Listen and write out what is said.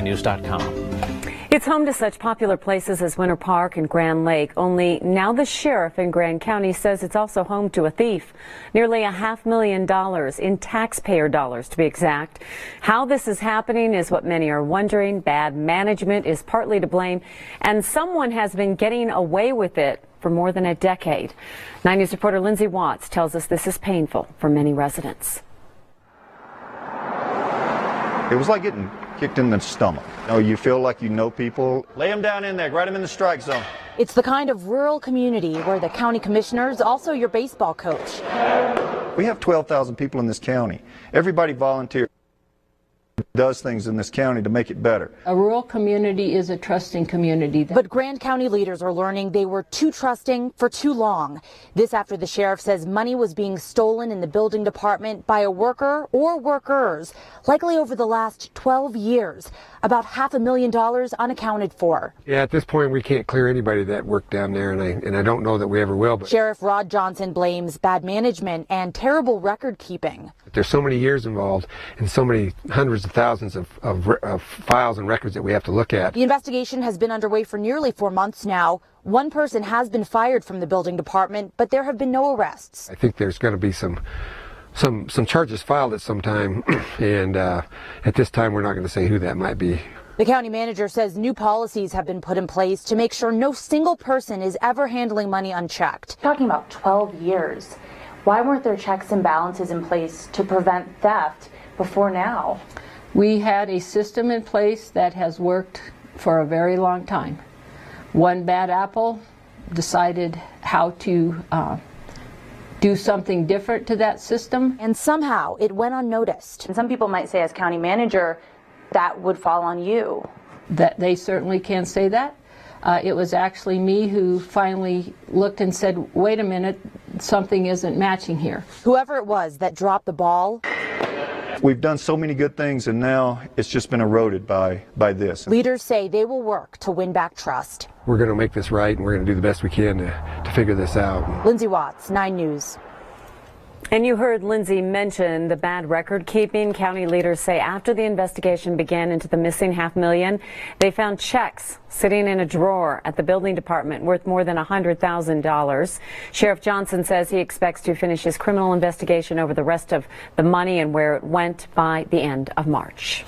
9news.com. It's home to such popular places as Winter Park and Grand Lake, only now the sheriff in Grand County says it's also home to a thief. Nearly $500,000 in taxpayer dollars, to be exact. How this is happening is what many are wondering. Bad management is partly to blame, and someone has been getting away with it for more than a decade. 9 News reporter Lindsay Watts tells us this is painful for many residents. It was like getting kicked in the stomach. You feel like you know people. Lay them down in there, right them in the strike zone. It's the kind of rural community where the county commissioner's also your baseball coach. We have 12,000 people in this county. Everybody volunteers, does things in this county to make it better. A rural community is a trusting community. But Grand County leaders are learning they were too trusting for too long. This after the sheriff says money was being stolen in the building department by a worker or workers, likely over the last 12 years. About $500,000 unaccounted for. Yeah, at this point we can't clear anybody that worked down there, and I don't know that we ever will. But Sheriff Rod Johnson blames bad management and terrible record keeping. There's so many years involved and so many hundreds of thousands of files and records that we have to look at. The investigation has been underway for nearly 4 months now. One person has been fired from the building department, but there have been no arrests. I think there's going to be some charges filed at some time, and at this time we're not going to say who that might be. The county manager says new policies have been put in place to make sure no single person is ever handling money unchecked. Talking about 12 years, why weren't there checks and balances in place to prevent theft before now? We had a system in place that has worked for a very long time. One bad apple decided how to do something different to that system. And somehow it went unnoticed. And some people might say as county manager, that would fall on you. That they certainly can say that. It was actually me who finally looked and said, wait a minute, something isn't matching here. Whoever it was that dropped the ball. We've done so many good things, and now it's just been eroded by this. Leaders say they will work to win back trust. We're going to make this right, and we're going to do the best we can to figure this out. Lindsay Watts, 9 News. And you heard Lindsay mention the bad record keeping. County leaders say after the investigation began into the missing $500,000, they found checks sitting in a drawer at the building department worth more than $100,000. Sheriff Johnson says he expects to finish his criminal investigation over the rest of the money and where it went by the end of March.